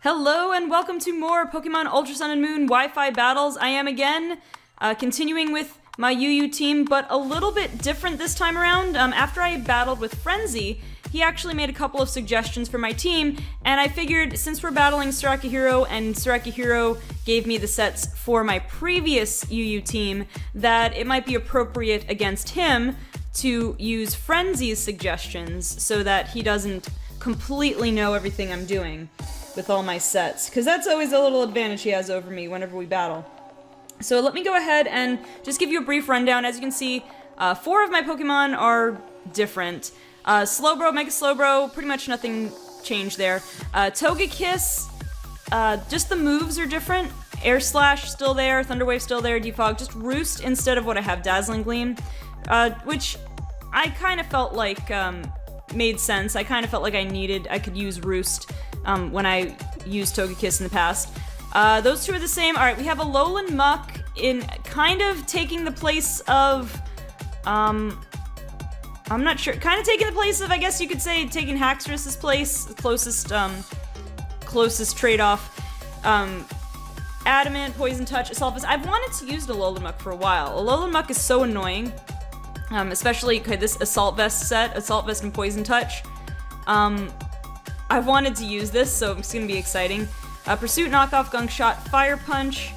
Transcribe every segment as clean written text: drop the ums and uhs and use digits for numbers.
Hello and welcome to more Pokemon Ultra Sun and Moon Wi-Fi battles. I am again continuing with my UU team, but a little bit different this time around. After I battled with Frenzy, he actually made a couple of suggestions for my team, and I figured since we're battling SirAkihiro and SirAkihiro gave me the sets for my previous UU team, that it might be appropriate against him to use Frenzy's suggestions so that he doesn't completely know everything I'm doing with all my sets, because that's always a little advantage he has over me whenever we battle. So let me go ahead and just give you a brief rundown. As you can see, 4 of my Pokemon are different. Slowbro, Mega Slowbro, pretty much nothing changed there. Togekiss, just the moves are different. Air Slash still there, Thunder Wave still there, Defog, just Roost instead of what I have, Dazzling Gleam, which I kind of felt like made sense. I kind of felt like I could use Roost when I used Togekiss in the past. Those two are the same. Alright, we have a Alolan Muck in kind of taking the place of, I'm not sure, kind of taking the place of, I guess you could say, taking Haxorus's place, closest trade-off. Adamant, Poison Touch, Assault Vest. I've wanted to use the Alolan Muck for a while. Alolan Muck is so annoying, especially this Assault Vest set, Assault Vest and Poison Touch. I've wanted to use this, so it's gonna be exciting. Pursuit, Knockoff, Gunk Shot, Fire Punch,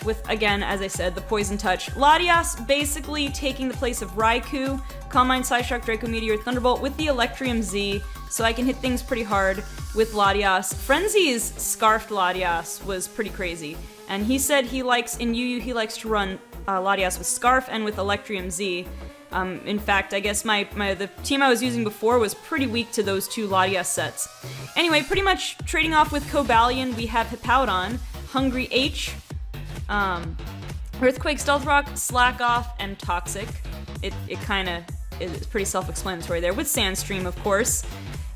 with, again, as I said, the Poison Touch. Latias basically taking the place of Raikou, Calm Mind, Psyshock, Draco Meteor, Thunderbolt with the Electrium Z, so I can hit things pretty hard with Latias. Frenzy's Scarfed Latias was pretty crazy, and he said he likes, in UU, he likes to run Latias with Scarf and with Electrium Z. In fact, I guess the team I was using before was pretty weak to those two Latias sets. Anyway, pretty much trading off with Cobalion, we have Hippowdon, Hungry H, Earthquake, Stealth Rock, Slack Off, and Toxic. It kind of is pretty self-explanatory there, with Sandstream, of course.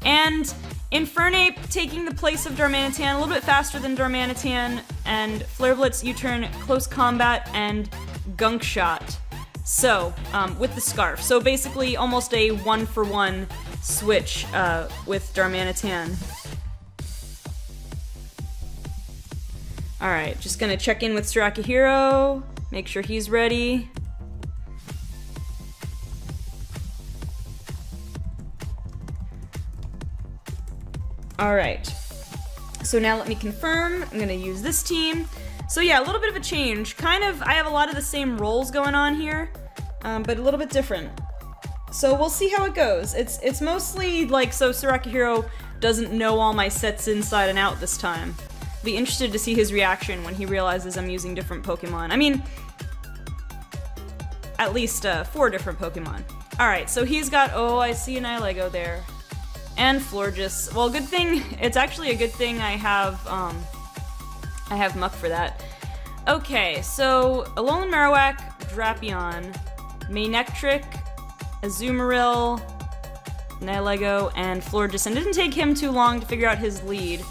And Infernape taking the place of Darmanitan, a little bit faster than Darmanitan, and Flare Blitz, U-Turn, Close Combat, and Gunk Shot. So, with the Scarf. So basically almost a 1-for-1 switch with Darmanitan. Alright, just gonna check in with SirAkihiro, make sure he's ready. Alright, so now let me confirm. I'm gonna use this team. So yeah, a little bit of a change. Kind of, I have a lot of the same roles going on here, but a little bit different. So we'll see how it goes. It's mostly like, so SirAkihiro doesn't know all my sets inside and out this time. Be interested to see his reaction when he realizes I'm using different Pokemon. I mean, at least 4 different Pokemon. Alright, so he's got, oh, I see an Nihilego there. And Florges. Well, good thing, it's actually a good thing I have Muck for that. Okay, so Alolan Marowak, Drapion, Manectric, Azumarill, Nihilego, and Florges. And it didn't take him too long to figure out his lead.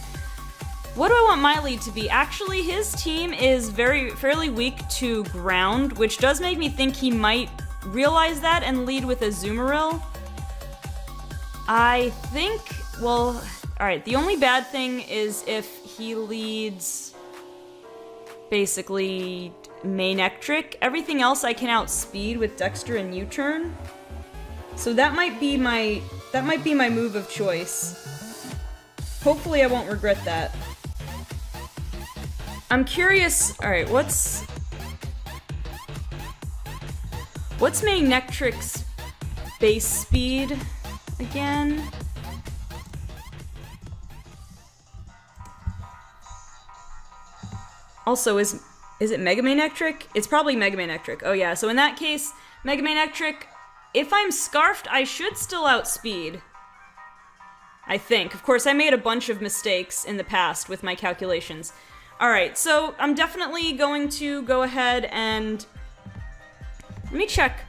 What do I want my lead to be? Actually, his team is fairly weak to ground, which does make me think he might realize that and lead with Azumarill. I think, well, alright, the only bad thing is if he leads basically Manectric. Everything else I can outspeed with Dexter and U-Turn. So that might be my move of choice. Hopefully I won't regret that. I'm curious, alright, what's Manectric's base speed again? Also, is it Mega Manectric? It's probably Mega Manectric. Oh yeah, so in that case, Mega Manectric, if I'm Scarfed, I should still outspeed. I think. Of course, I made a bunch of mistakes in the past with my calculations. Alright, so I'm definitely going to go ahead and... Let me check.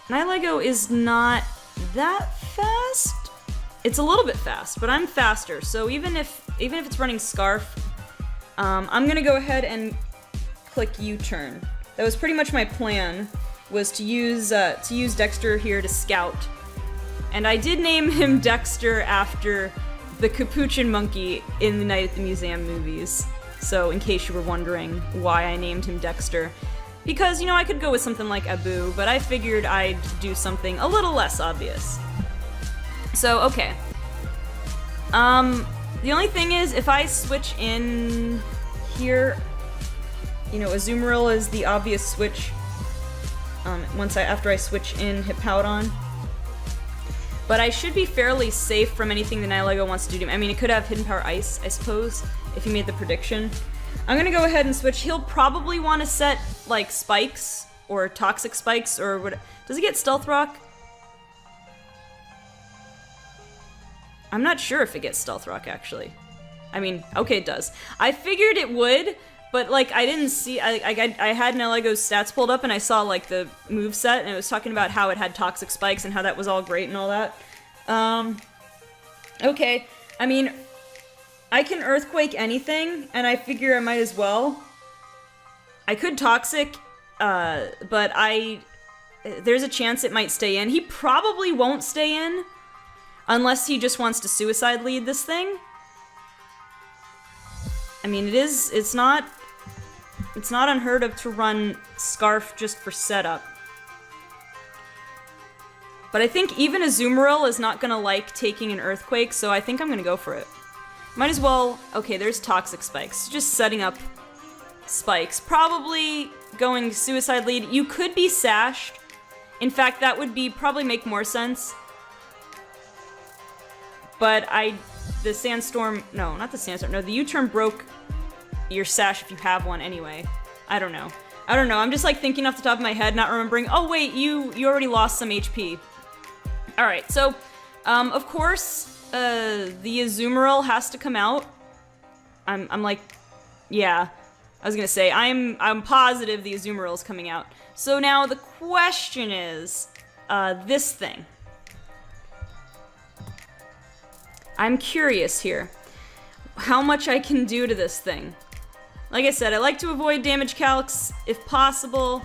Nihilego is not that fast? It's a little bit fast, but I'm faster, so even if it's running Scarf, I'm gonna go ahead and click U-Turn. That was pretty much my plan, was to use Dexter here to scout. And I did name him Dexter after the capuchin monkey in the Night at the Museum movies. So, in case you were wondering why I named him Dexter. Because, you know, I could go with something like Abu, but I figured I'd do something a little less obvious. So, okay. The only thing is, if I switch in here, you know, Azumarill is the obvious switch. After I switch in Hippowdon. But I should be fairly safe from anything the Nihilego wants to do. I mean, it could have Hidden Power Ice, I suppose, if he made the prediction. I'm gonna go ahead and switch. He'll probably want to set, like, spikes, or toxic spikes, or what. Does he get Stealth Rock? I'm not sure if it gets Stealth Rock, actually. I mean, okay, it does. I figured it would, but, like, I didn't see. I had Nihilego's stats pulled up, and I saw, like, the moveset, and it was talking about how it had toxic spikes and how that was all great and all that. Okay. I mean, I can Earthquake anything, and I figure I might as well. I could Toxic, but there's a chance it might stay in. He probably won't stay in, unless he just wants to Suicide Lead this thing. I mean, it's not unheard of to run Scarf just for setup. But I think even Azumarill is not gonna like taking an Earthquake, so I think I'm gonna go for it. Might as well. Okay, there's Toxic Spikes. Just setting up spikes. Probably going Suicide Lead. You could be Sashed. In fact, that would probably make more sense. But the Sandstorm, no, not the Sandstorm, no, the U-turn broke your Sash if you have one anyway. I don't know. I'm just like thinking off the top of my head, not remembering. Oh wait, you already lost some HP. Alright, so, of course, the Azumarill has to come out. I'm like, yeah. I was gonna say, I'm positive the Azumarill is coming out. So now the question is, this thing. I'm curious here. How much I can do to this thing. Like I said, I like to avoid damage calcs if possible,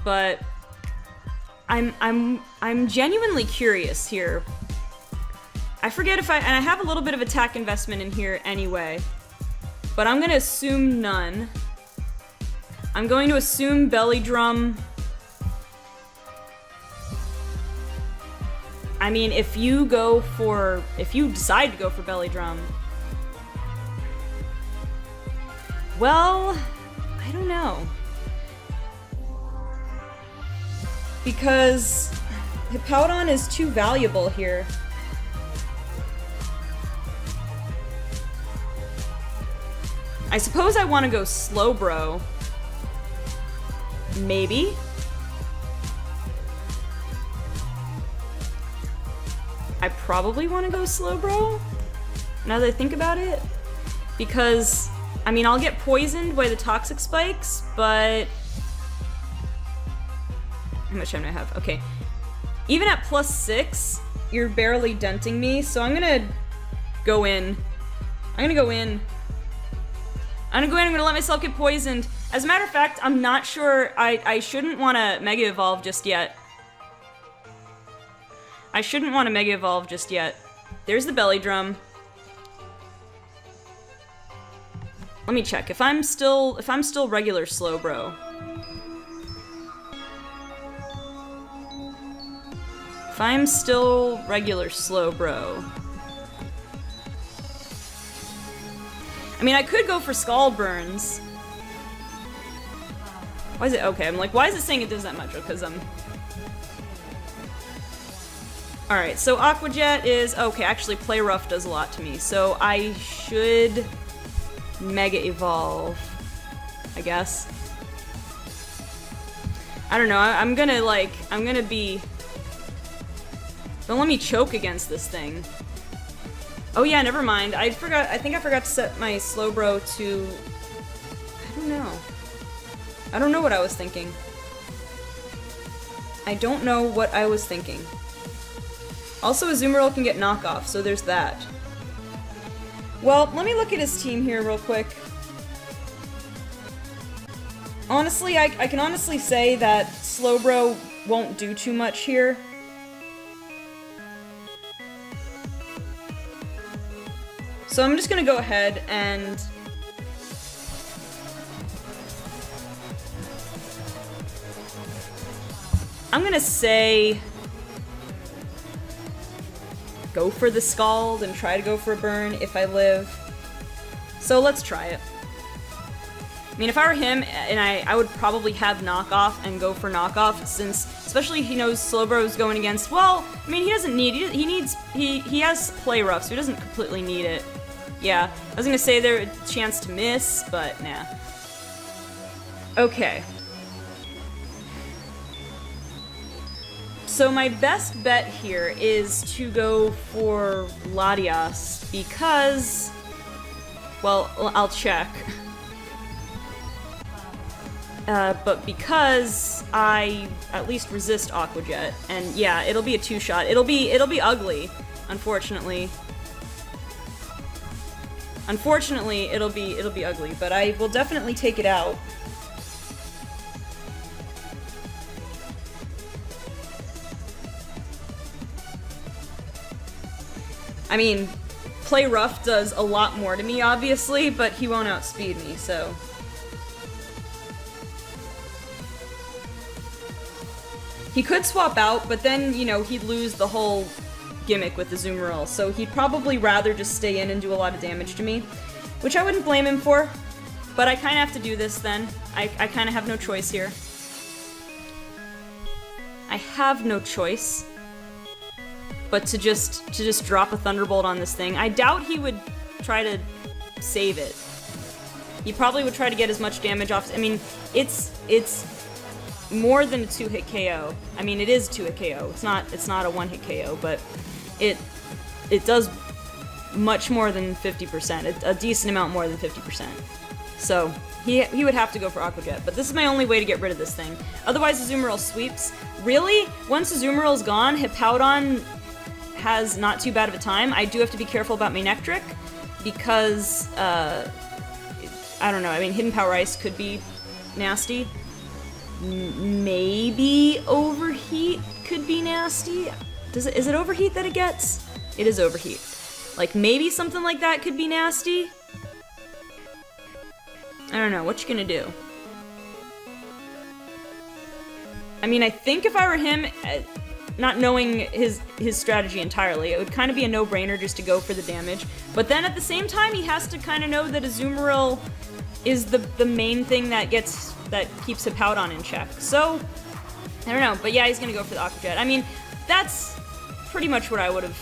but I'm genuinely curious here. I forget and I have a little bit of attack investment in here anyway, but I'm gonna assume none. I'm going to assume Belly Drum. I mean, if you decide to go for Belly Drum, well, I don't know. Because Hippowdon is too valuable here. I suppose I want to go Slowbro. Maybe? I probably want to go Slowbro, now that I think about it. Because, I mean, I'll get poisoned by the Toxic Spikes, but... How much time do I have? Okay. Even at +6, you're barely denting me, so I'm gonna go in. I'm gonna let myself get poisoned. As a matter of fact, I'm not sure, I shouldn't want to Mega Evolve just yet. There's the Belly Drum. Let me check. If I'm still regular Slowbro. If I'm still regular Slowbro. I mean, I could go for Scald Burns. Why is it okay? I'm like, why is it saying it does that much? Because Alright, so Aqua Jet is okay. Actually, Play Rough does a lot to me, so I should Mega Evolve, I guess. I don't know. I'm gonna be. Don't let me choke against this thing. Oh yeah, never mind. I think I forgot to set my Slowbro to... I don't know. I don't know what I was thinking. Also, Azumarill can get knockoff, so there's that. Well, let me look at his team here real quick. Honestly, I can honestly say that Slowbro won't do too much here. So I'm just gonna go ahead and... I'm gonna say... go for the Scald and try to go for a burn if I live. So let's try it. I mean, if I were him, and I would probably have knockoff and go for knockoff, since, especially he knows Slowbro's going against, well, I mean, he doesn't need, he has play rough, so he doesn't completely need it. Yeah, I was gonna say there's a chance to miss, but nah. Okay. So my best bet here is to go for Latias, because, well, I'll check. But because I at least resist Aqua Jet, and yeah, it'll be a two-shot. It'll be ugly, unfortunately. Unfortunately, it'll be ugly, but I will definitely take it out. I mean, play rough does a lot more to me, obviously, but he won't outspeed me, so... He could swap out, but then, you know, he'd lose the whole gimmick with the Azumarill, so he'd probably rather just stay in and do a lot of damage to me, which I wouldn't blame him for, but I kind of have to do this then. I kind of have no choice here. I have no choice but to just drop a Thunderbolt on this thing. I doubt he would try to save it. He probably would try to get as much damage off. I mean, it's more than a 2-hit KO. I mean, it is a 2-hit KO. It's not a 1-hit KO, but it does much more than 50%. A decent amount more than 50%. So he would have to go for Aqua Jet, but this is my only way to get rid of this thing. Otherwise, Azumarill sweeps. Really? Once Azumarill's gone, Hippowdon has not too bad of a time. I do have to be careful about my Nectric, because, I don't know, I mean, Hidden Power Ice could be nasty. Maybe Overheat could be nasty. Is it Overheat that it gets? It is Overheat. Like, maybe something like that could be nasty? I don't know, what you gonna do? I mean, I think if I were him, not knowing his strategy entirely, it would kind of be a no-brainer just to go for the damage. But then at the same time, he has to kind of know that Azumarill is the main thing that keeps Hippowdon in check. So, I don't know, but yeah, he's gonna go for the Aqua Jet. I mean, that's pretty much what I would have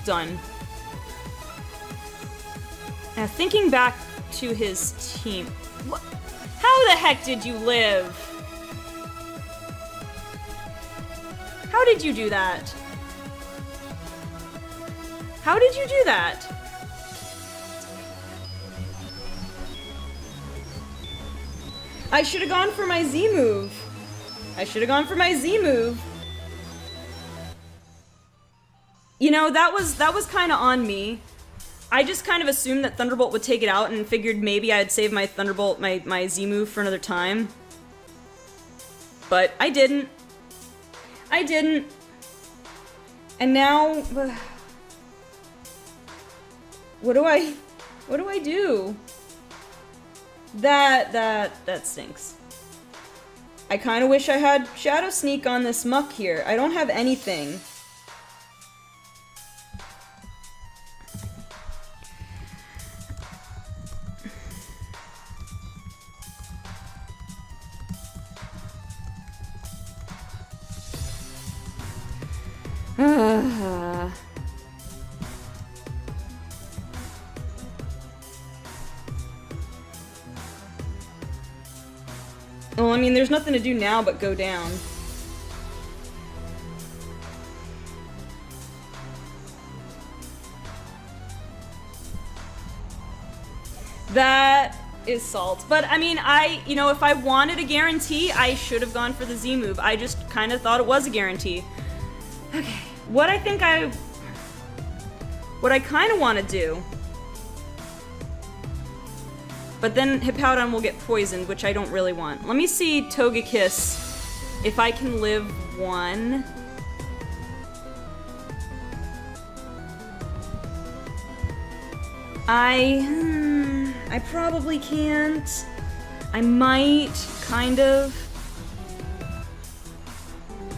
done. Now, thinking back to his team, how the heck did you live? How did you do that? How did you do that? I should have gone for my Z move. You know, that was kind of on me. I just kind of assumed that Thunderbolt would take it out and figured maybe I'd save my Thunderbolt, my Z move for another time. But I didn't. And now, what do I do? That stinks. I kind of wish I had Shadow Sneak on this muck here. I don't have anything. Well, I mean, there's nothing to do now but go down. That is salt. But, I mean, you know, if I wanted a guarantee, I should have gone for the Z move. I just kind of thought it was a guarantee. Okay, what I kind of want to do, but then Hippowdon will get poisoned, which I don't really want. Let me see Togekiss, if I can live one. I probably can't. I might, kind of.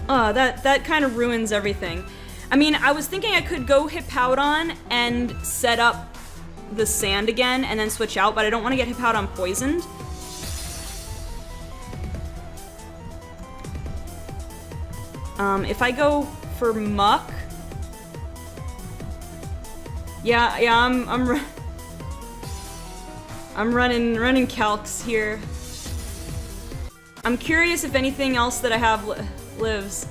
Oh, that kind of ruins everything. I mean, I was thinking I could go Hippowdon and set up the sand again and then switch out, but I don't want to get Hippowdon poisoned. If I go for Muck... Yeah, I'm running calcs here. I'm curious if anything else that I have lives.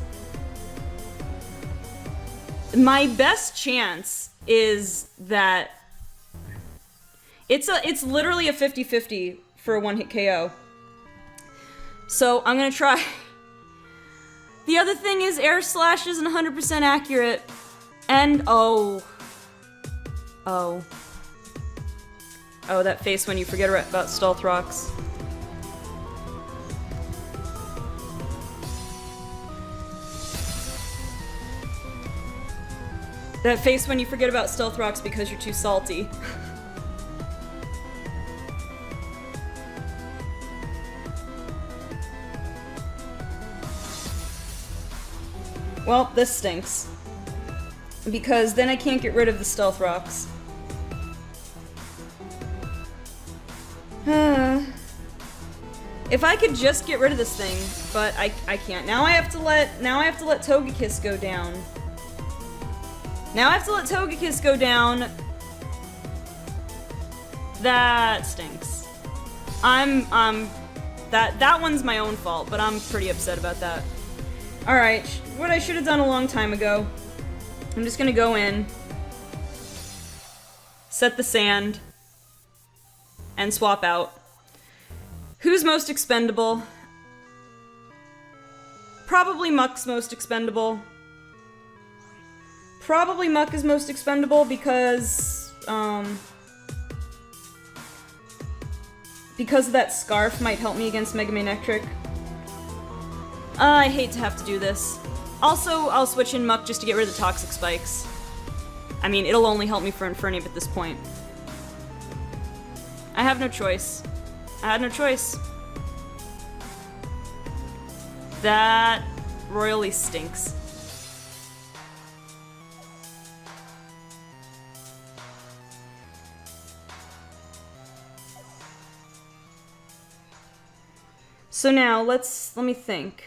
My best chance is that it's literally a 50-50 for a one-hit KO. So I'm gonna try. The other thing is Air Slash isn't 100% accurate. And oh, that face when you forget about Stealth Rocks. That face when you forget about Stealth Rocks because you're too salty. Well, this stinks. Because then I can't get rid of the Stealth Rocks. If I could just get rid of this thing, but I can't. Now I have to let Togekiss go down. Now I have to let Togekiss go down. That stinks. That one's my own fault, but I'm pretty upset about that. Alright, what I should have done a long time ago. I'm just gonna go in, set the sand, and swap out. Who's most expendable? Probably Muck's most expendable. Probably Muck is most expendable because of that scarf might help me against Mega Manectric. I hate to have to do this. Also, I'll switch in Muck just to get rid of the Toxic Spikes. I mean, it'll only help me for Infernape at this point. I have no choice. I had no choice. That royally stinks. So now, let me think.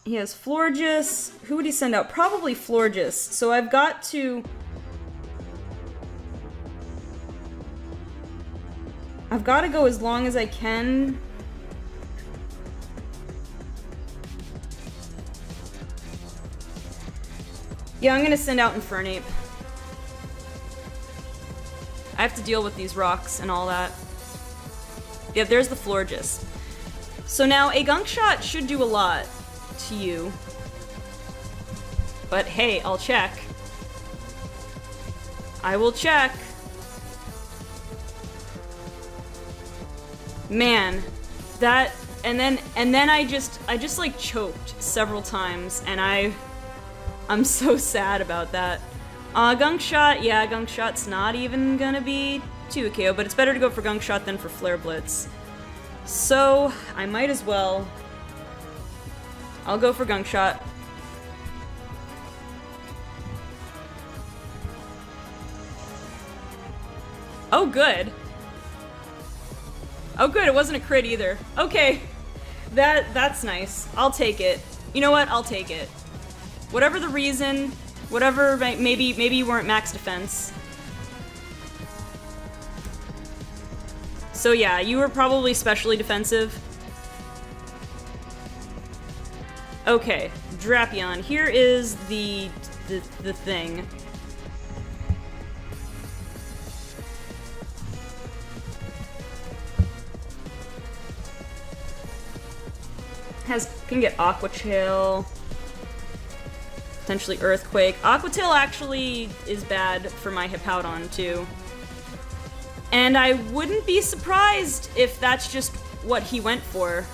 He has Florges. Who would he send out? Probably Florges. So I've got to go as long as I can. Yeah, I'm gonna send out Infernape. I have to deal with these rocks and all that. Yeah, there's the Florges. So now a Gunk Shot should do a lot to you. But hey, I'll check. I will check. Man, that and then I just like choked several times and I'm so sad about that. Gunk Shot, yeah, Gunk Shot's not even gonna be 2 KO, but it's better to go for Gunk Shot than for Flare Blitz. So, I might as well. I'll go for Gunk Shot. Oh, good. Oh, good, it wasn't a crit either. Okay, that's nice. I'll take it. You know what? I'll take it. Whatever the reason, whatever, maybe you weren't max defense. So yeah, you were probably specially defensive. Okay, Drapion. Here is the thing. Can get Aqua Tail. Potentially Earthquake. Aqua Tail actually is bad for my Hippowdon too. And I wouldn't be surprised if that's just what he went for.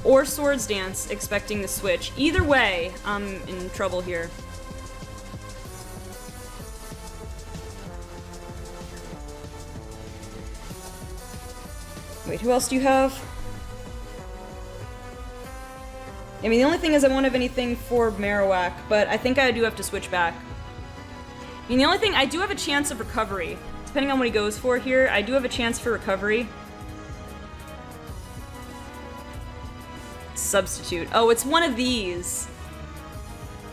or Swords Dance, expecting the switch. Either way, I'm in trouble here. Wait, who else do you have? I mean, the only thing is I won't have anything for Marowak, but I think I do have to switch back. I mean, the only thing, I do have a chance of recovery. Depending on what he goes for here, I do have a chance for recovery. Substitute. Oh, it's one of these.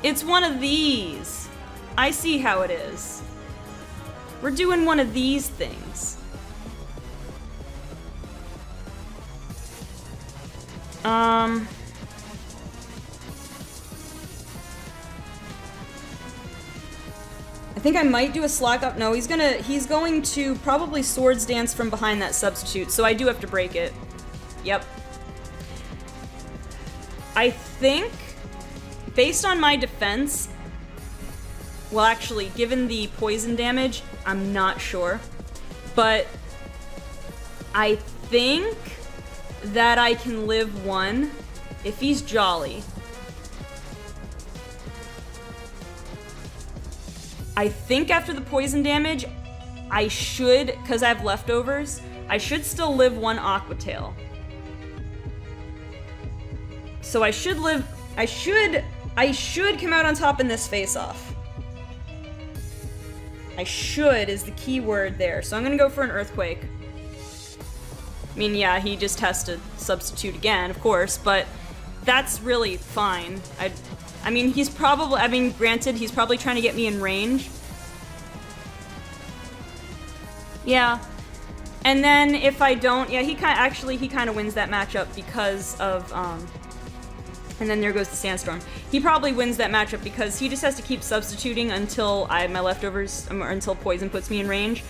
It's one of these. I see how it is. We're doing one of these things. I think I might do a slack up. No, he's going to probably Swords Dance from behind that substitute, so I do have to break it. Yep. I think, based on my defense, well actually, given the poison damage, I'm not sure, but I think that I can live one if he's jolly. I think after the poison damage, I should, because I have leftovers, I should still live one Aqua Tail. So I should live, I should come out on top in this face-off. I should is the key word there. So I'm gonna go for an Earthquake. I mean, yeah, he just has to substitute again, of course, but that's really fine. I mean, he's probably, I mean, granted, he's probably trying to get me in range. Yeah. And then if I don't, yeah, he kind of wins that matchup because of, and then there goes the Sandstorm. He probably wins that matchup because he just has to keep substituting until I have my leftovers, or until Poison puts me in range.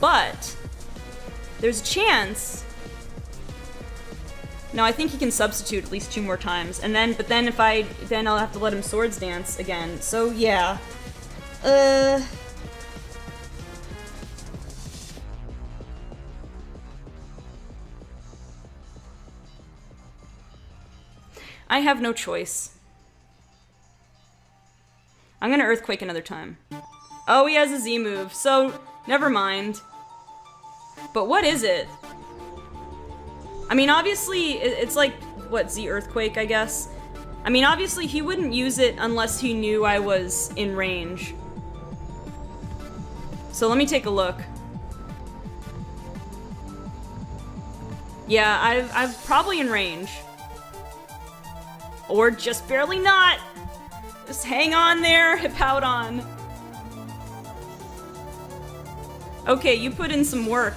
But there's a chance. No, I think he can substitute at least 2 more times, and then, but then then I'll have to let him Swords Dance again. So yeah, I have no choice. I'm gonna Earthquake another time. Oh, he has a Z move, so never mind. But what is it? I mean, obviously, it's like, what, Z Earthquake, I guess? I mean, obviously, he wouldn't use it unless he knew I was in range. So let me take a look. Yeah, I'm probably in range. Or just barely not! Just hang on there, Hippowdon. Okay, you put in some work.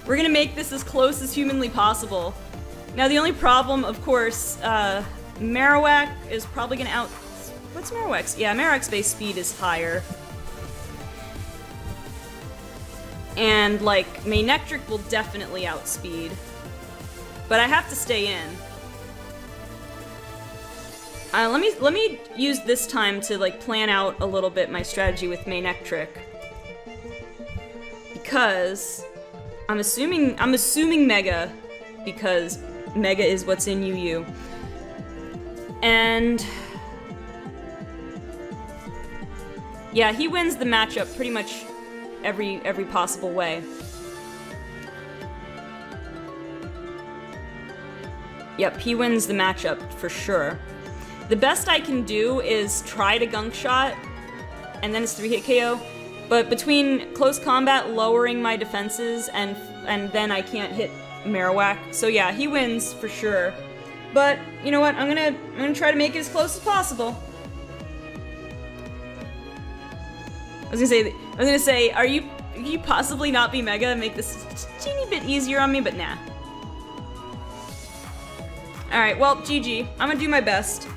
We're gonna make this as close as humanly possible. Now, the only problem, of course, Marowak is probably gonna out... What's Marowak's? Yeah, Marowak's base speed is higher. And, like, Manectric will definitely outspeed. But I have to stay in. Let me use this time to, like, plan out a little bit my strategy with Manectric. Because... I'm assuming Mega, because Mega is what's in UU. And yeah, he wins the matchup pretty much every possible way. Yep, he wins the matchup for sure. The best I can do is try to Gunk Shot, and then it's 3-hit KO. But between close combat, lowering my defenses, and then I can't hit Marowak. So yeah, he wins for sure. But you know what? I'm gonna try to make it as close as possible. I was gonna say, are you possibly not be Mega and make this a teeny bit easier on me? But nah. All right, well, GG. I'm gonna do my best.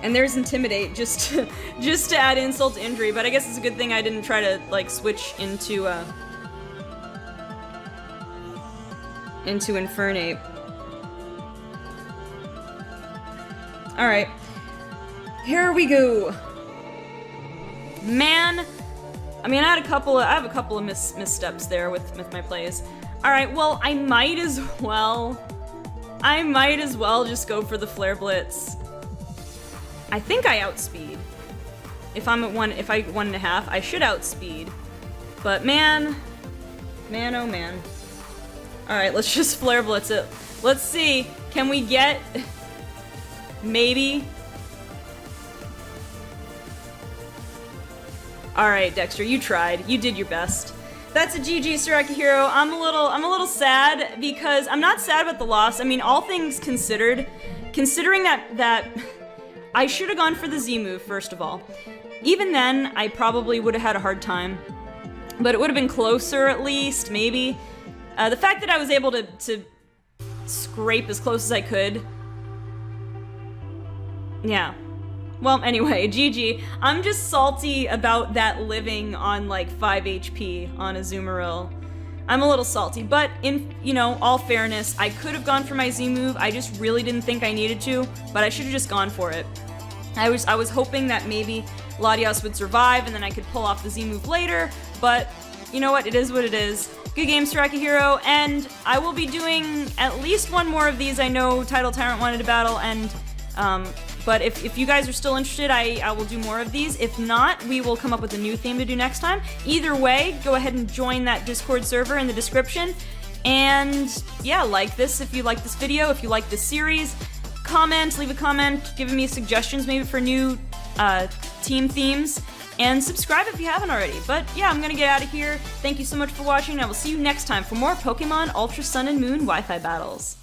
And there's Intimidate, just to add insult to injury, but I guess it's a good thing I didn't try to, like, switch into Infernape. Alright. Here we go. Man, I mean, I have a couple of missteps there with my plays. Alright, well, I might as well just go for the Flare Blitz. I think I outspeed. If I 1.5, I should outspeed. But man, oh man. Alright, let's just Flare Blitz it. Let's see, can we get... maybe? Alright, Dexter, you tried. You did your best. That's a GG, SirAkihiro. I'm a little sad because I'm not sad about the loss. I mean, all things considered, considering that I should have gone for the Z move, first of all. Even then, I probably would have had a hard time. But it would have been closer, at least, maybe. The fact that I was able to scrape as close as I could. Yeah. Well, anyway, GG. I'm just salty about that living on, like, 5 HP on Azumarill. I'm a little salty, but in, you know, all fairness, I could have gone for my Z move. I just really didn't think I needed to, but I should have just gone for it. I was hoping that maybe Latios would survive and then I could pull off the Z move later, but you know what? It is what it is. Good game, SirAkihiro, and I will be doing at least one more of these. I know Tidal Tyrant wanted to battle, and but if you guys are still interested, I will do more of these. If not, we will come up with a new theme to do next time. Either way, go ahead and join that Discord server in the description. And yeah, like this if you like this video, if you like this series. Comment, leave a comment, giving me suggestions maybe for new team themes. And subscribe if you haven't already. But yeah, I'm gonna get out of here. Thank you so much for watching, and I will see you next time for more Pokemon Ultra Sun and Moon Wi-Fi battles.